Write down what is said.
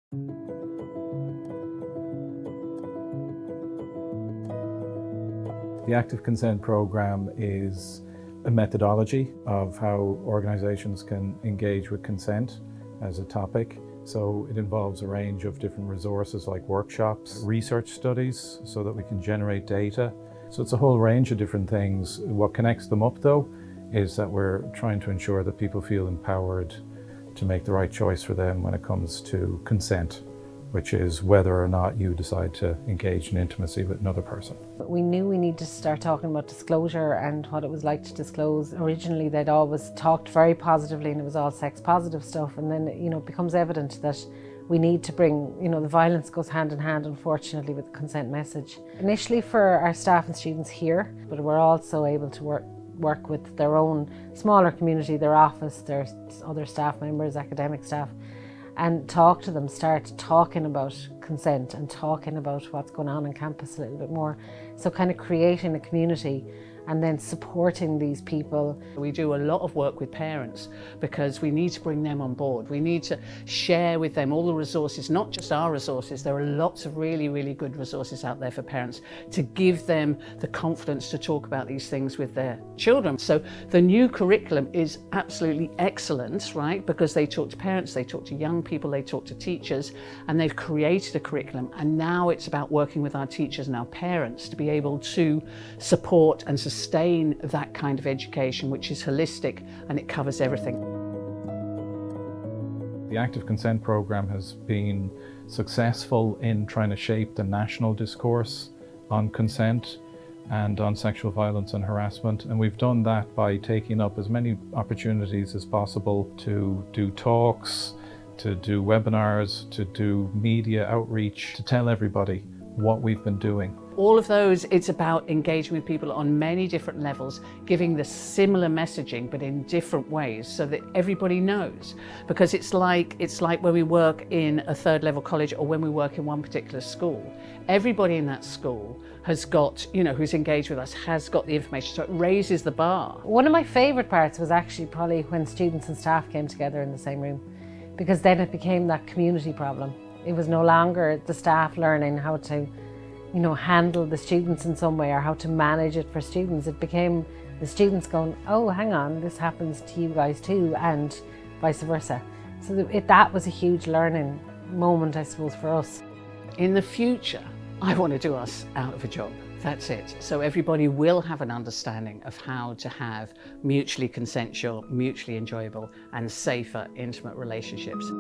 The active consent program is a methodology of how organizations can engage with consent as a topic. So it involves a range of different resources like workshops, research studies, so that we can generate data. So it's a whole range of different things. What connects them up though is that we're trying to ensure that people feel empowered to make the right choice for them when it comes to consent, which is whether or not you decide to engage in intimacy with another person. We knew we needed to start talking about disclosure and what it was like to disclose. Originally they'd always talked very positively and it was all sex positive stuff, and then it becomes evident that we need to bring, the violence goes hand in hand unfortunately with the consent message. Initially for our staff and students here, but we're also able to work with their own smaller community, their office, their other staff members, academic staff, and talk to them, start talking about consent and talking about what's going on campus a little bit more. So kind of creating a community and then supporting these people. We do a lot of work with parents because we need to bring them on board. We need to share with them all the resources, not just our resources. There are lots of really, really good resources out there for parents to give them the confidence to talk about these things with their children. So the new curriculum is absolutely excellent, right? Because they talk to parents, they talk to young people, they talk to teachers, and they've created a curriculum. And now it's about working with our teachers and our parents to be able to support and sustain that kind of education, which is holistic and it covers everything. The active consent program has been successful in trying to shape the national discourse on consent and on sexual violence and harassment, and we've done that by taking up as many opportunities as possible to do talks, to do webinars, to do media outreach, to tell everybody what we've been doing. All of those, it's about engaging with people on many different levels, giving the similar messaging but in different ways so that everybody knows. Because it's like when we work in a third level college or when we work in one particular school. Everybody in that school has got, who's engaged with us, has got the information, so it raises the bar. One of my favourite parts was actually probably when students and staff came together in the same room, because then it became that community problem. It was no longer the staff learning how to handle the students in some way or how to manage it for students. It became the students going, oh, hang on, this happens to you guys too, and vice versa. So that was a huge learning moment, I suppose, for us. In the future, I want to do us out of a job. That's it. So everybody will have an understanding of how to have mutually consensual, mutually enjoyable and safer intimate relationships.